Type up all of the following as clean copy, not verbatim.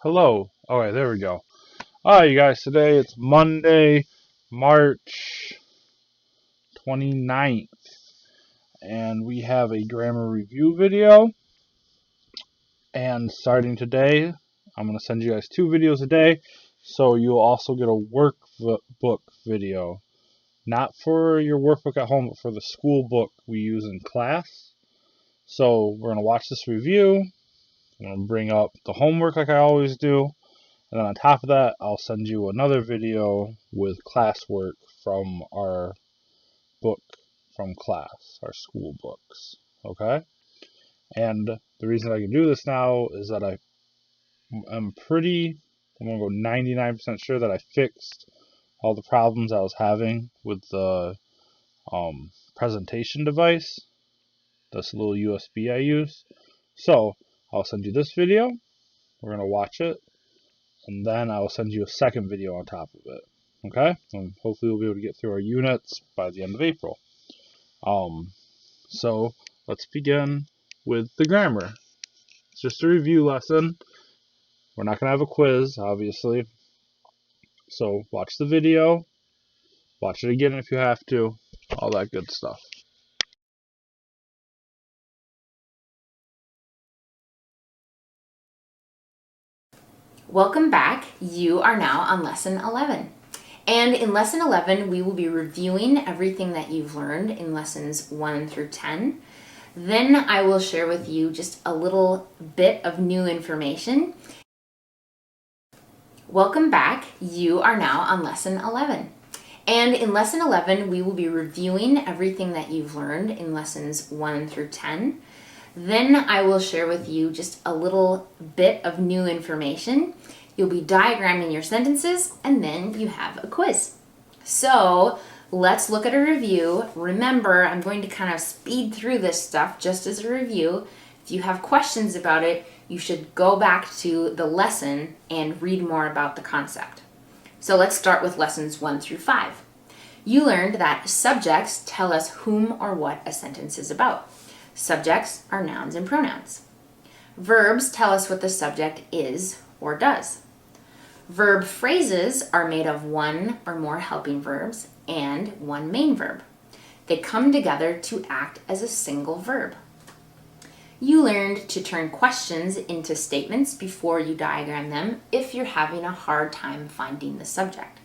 Hello. All right, there we go. All right, you guys, today it's Monday, March 29th, and we have a grammar review video. And starting today, I'm going to send you guys 2 videos a day, so you'll also get a workbook video. Not for your workbook at home, but for the school book we use in class. So we're going to watch this review. I'm going to bring up the homework like I always do. And then on top of that, I'll send you another video with classwork from our book from class, our school books. Okay? And the reason I can do this now is that I'm going to go 99% sure that I fixed all the problems I was having with the presentation device, this little USB I use. So I'll send you this video. We're going to watch it. And then I will send you a second video on top of it. Okay? And hopefully we'll be able to get through our units by the end of April. So let's begin with the grammar. It's just a review lesson. We're not going to have a quiz, obviously. So watch the video. Watch it again if you have to. All that good stuff. Welcome back. You are now on Lesson 11. And in Lesson 11, we will be reviewing everything that you've learned in Lessons 1 through 10. Then I will share with you just a little bit of new information. Welcome back. You are now on Lesson 11. And in Lesson 11, we will be reviewing everything that you've learned in Lessons 1 through 10. Then I will share with you just a little bit of new information. You'll be diagramming your sentences, and then you have a quiz. So let's look at a review. Remember, I'm going to kind of speed through this stuff just as a review. If you have questions about it, you should go back to the lesson and read more about the concept. So let's start with lessons 1 through 5. You learned that subjects tell us whom or what a sentence is about. Subjects are nouns and pronouns. Verbs tell us what the subject is or does. Verb phrases are made of one or more helping verbs and one main verb. They come together to act as a single verb. You learned to turn questions into statements before you diagram them if you're having a hard time finding the subject.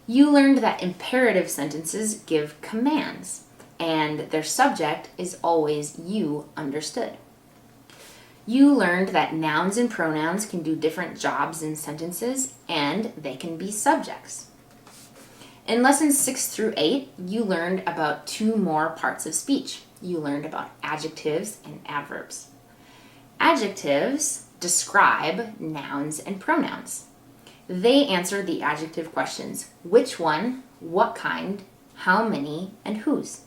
You learned that imperative sentences give commands, and their subject is always you understood. You learned that nouns and pronouns can do different jobs in sentences, and they can be subjects. In lessons 6 through 8, you learned about 2 more parts of speech. You learned about adjectives and adverbs. Adjectives describe nouns and pronouns. They answer the adjective questions: which one, what kind, how many, and whose.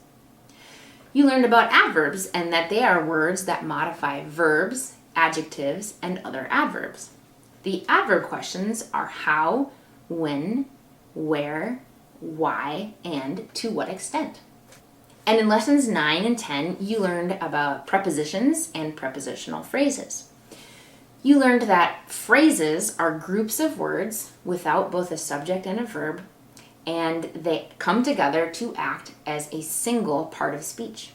You learned about adverbs and that they are words that modify verbs, adjectives, and other adverbs. The adverb questions are how, when, where, why, and to what extent. And in lessons 9 and 10, you learned about prepositions and prepositional phrases. You learned that phrases are groups of words without both a subject and a verb, and they come together to act as a single part of speech.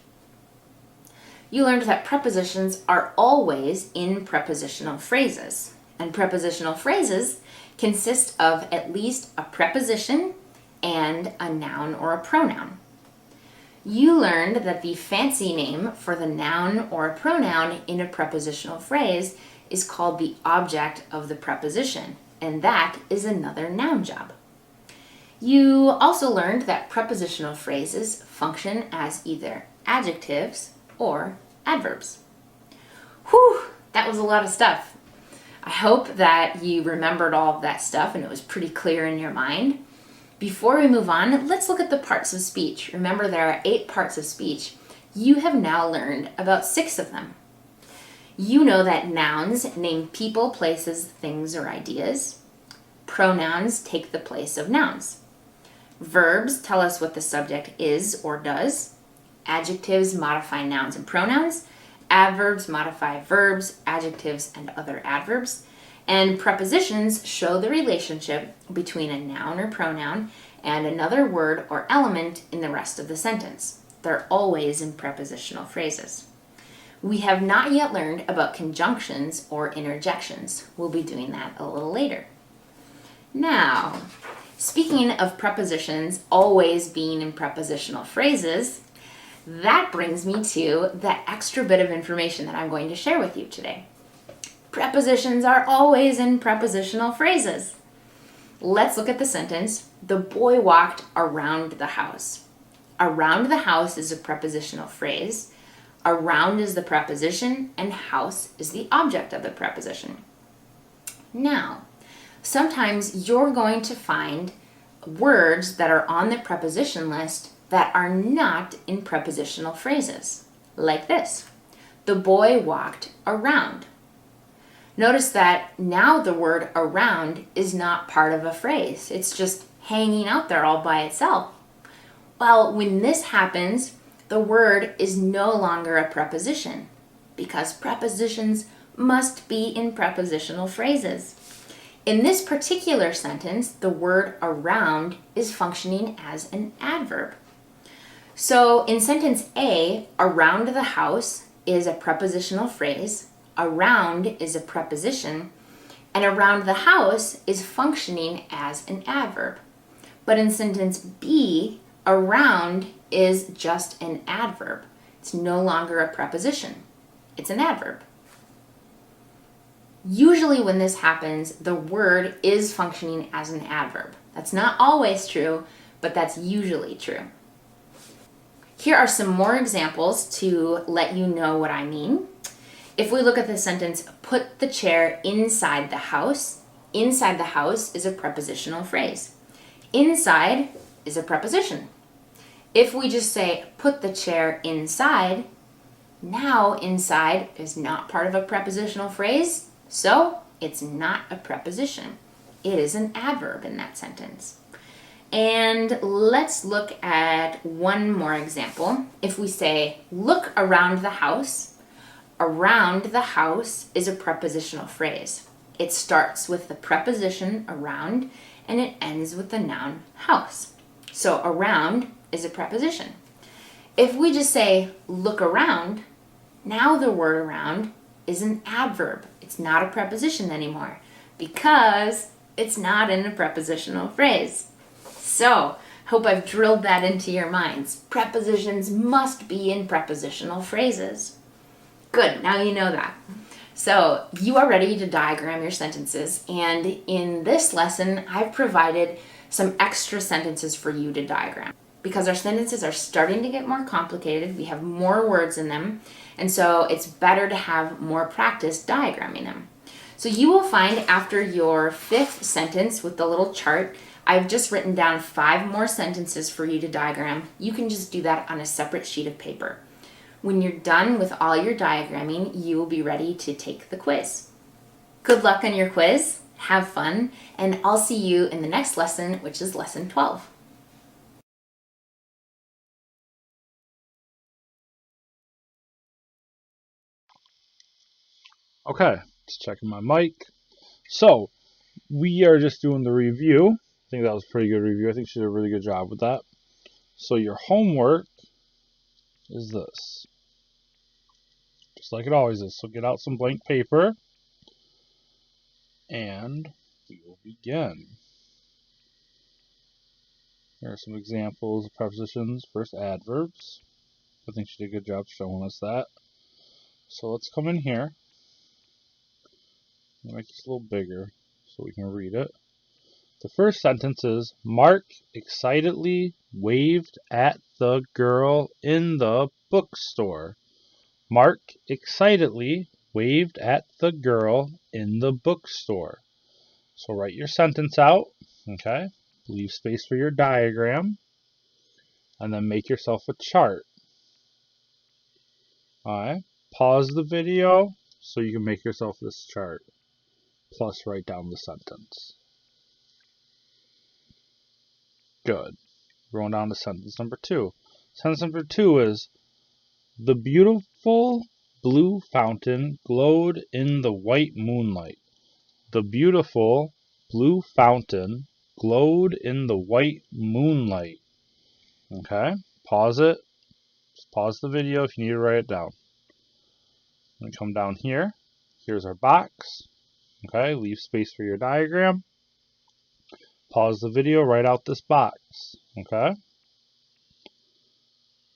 You learned that prepositions are always in prepositional phrases, and prepositional phrases consist of at least a preposition and a noun or a pronoun. You learned that the fancy name for the noun or a pronoun in a prepositional phrase is called the object of the preposition, and that is another noun job. You also learned that prepositional phrases function as either adjectives or adverbs. Whew, that was a lot of stuff. I hope that you remembered all of that stuff and it was pretty clear in your mind. Before we move on, let's look at the parts of speech. Remember, there are 8 parts of speech. You have now learned about 6 of them. You know that nouns name people, places, things, or ideas. Pronouns take the place of nouns. Verbs tell us what the subject is or does. Adjectives modify nouns and pronouns. Adverbs modify verbs, adjectives, and other adverbs. And prepositions show the relationship between a noun or pronoun and another word or element in the rest of the sentence. They're always in prepositional phrases. We have not yet learned about conjunctions or interjections. We'll be doing that a little later. Now, speaking of prepositions always being in prepositional phrases, that brings me to that extra bit of information that I'm going to share with you today. Prepositions are always in prepositional phrases. Let's look at the sentence, the boy walked around the house. Around the house is a prepositional phrase. Around is the preposition, and house is the object of the preposition. Now, sometimes you're going to find words that are on the preposition list that are not in prepositional phrases, like this. The boy walked around. Notice that now the word around is not part of a phrase. It's just hanging out there all by itself. Well, when this happens, the word is no longer a preposition because prepositions must be in prepositional phrases. In this particular sentence, the word around is functioning as an adverb. So in sentence A, around the house is a prepositional phrase, around is a preposition, and around the house is functioning as an adverb. But in sentence B, around is just an adverb. It's no longer a preposition. It's an adverb. Usually when this happens, the word is functioning as an adverb. That's not always true, but that's usually true. Here are some more examples to let you know what I mean. If we look at the sentence, put the chair inside the house is a prepositional phrase. Inside is a preposition. If we just say, put the chair inside, now inside is not part of a prepositional phrase, so it's not a preposition. It is an adverb in that sentence. And let's look at one more example. If we say, look around the house is a prepositional phrase. It starts with the preposition around and it ends with the noun house. So around is a preposition. If we just say, look around, now the word around is an adverb. It's not a preposition anymore because it's not in a prepositional phrase. So, hope I've drilled that into your minds. Prepositions must be in prepositional phrases. Good, now you know that. So, you are ready to diagram your sentences, and in this lesson, I've provided some extra sentences for you to diagram. Because our sentences are starting to get more complicated, we have more words in them, and so it's better to have more practice diagramming them. So you will find after your fifth sentence with the little chart, I've just written down 5 more sentences for you to diagram. You can just do that on a separate sheet of paper. When you're done with all your diagramming, you will be ready to take the quiz. Good luck on your quiz, have fun, and I'll see you in the next lesson, which is lesson 12. Okay, just checking my mic. So, we are just doing the review. I think that was a pretty good review. I think she did a really good job with that. So your homework is this. Just like it always is. So get out some blank paper. And we will begin. Here are some examples of prepositions. First, adverbs. I think she did a good job showing us that. So let's come in here. I'll make this a little bigger so we can read it. The first sentence is, Mark excitedly waved at the girl in the bookstore. Mark excitedly waved at the girl in the bookstore. So write your sentence out, okay? Leave space for your diagram, and then make yourself a chart. Alright, pause the video so you can make yourself this chart, plus write down the sentence. Good. Going down to sentence number 2. Sentence number 2 is, the beautiful blue fountain glowed in the white moonlight. The beautiful blue fountain glowed in the white moonlight. Okay, pause it. Just pause the video if you need to write it down. We come down here. Here's our box. Okay, leave space for your diagram. Pause the video, write out this box. Okay.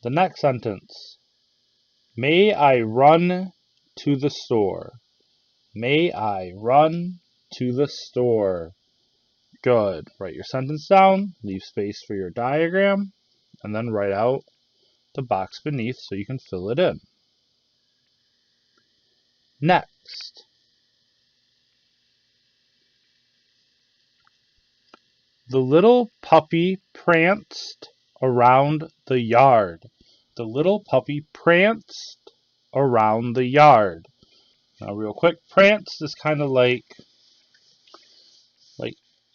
The next sentence. May I run to the store? May I run to the store? Good. Write your sentence down, leave space for your diagram, and then write out the box beneath so you can fill it in. Next. The little puppy pranced around the yard. The little puppy pranced around the yard. Now, real quick, prance is kind of like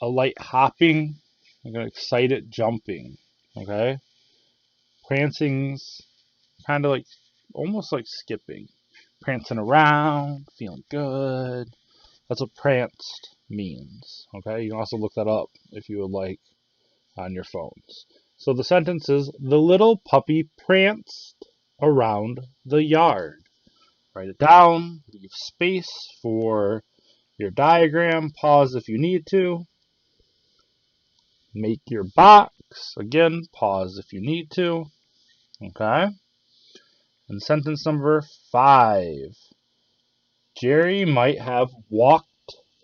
a light hopping, like an excited jumping. Okay, prancing's kind of like almost like skipping, prancing around, feeling good. That's what pranced means. Okay, you can also look that up if you would like on your phones. So the sentence is, the little puppy pranced around the yard. Write it down, leave space for your diagram, pause if you need to. Make your box, again, pause if you need to. Okay? And sentence number 5. Jerry might have walked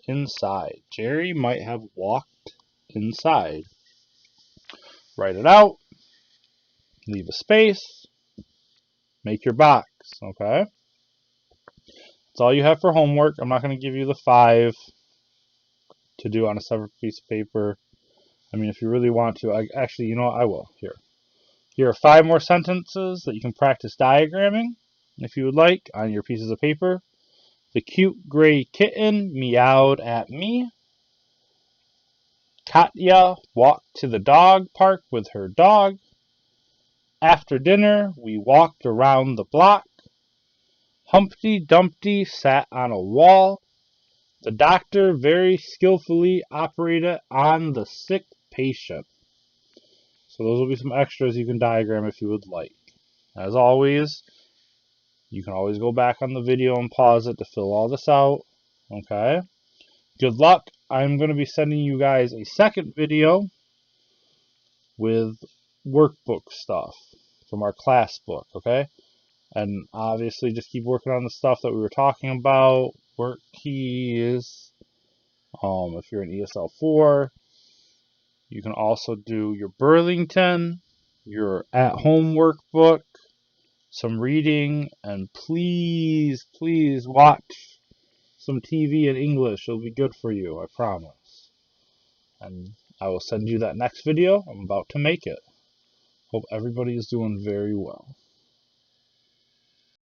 inside. Jerry might have walked inside. Write it out. Leave a space. Make your box. Okay? That's all you have for homework. I'm not going to give you the 5 to do on a separate piece of paper. I mean, if you really want to, actually, you know what? I will. Here are 5 more sentences that you can practice diagramming, if you would like, on your pieces of paper. The cute gray kitten meowed at me. Katya walked to the dog park with her dog. After dinner, we walked around the block. Humpty Dumpty sat on a wall. The doctor very skillfully operated on the sick patient. So those will be some extras you can diagram if you would like. As always, you can always go back on the video and pause it to fill all this out. Okay? Good luck. I'm going to be sending you guys a second video with workbook stuff from our class book, okay? And obviously just keep working on the stuff that we were talking about, work keys. If you're in ESL 4, you can also do your Burlington, your at-home workbook, some reading, and please watch some TV in English. It'll be good for you, I promise. And I will send you that next video. I'm about to make it. Hope everybody is doing very well.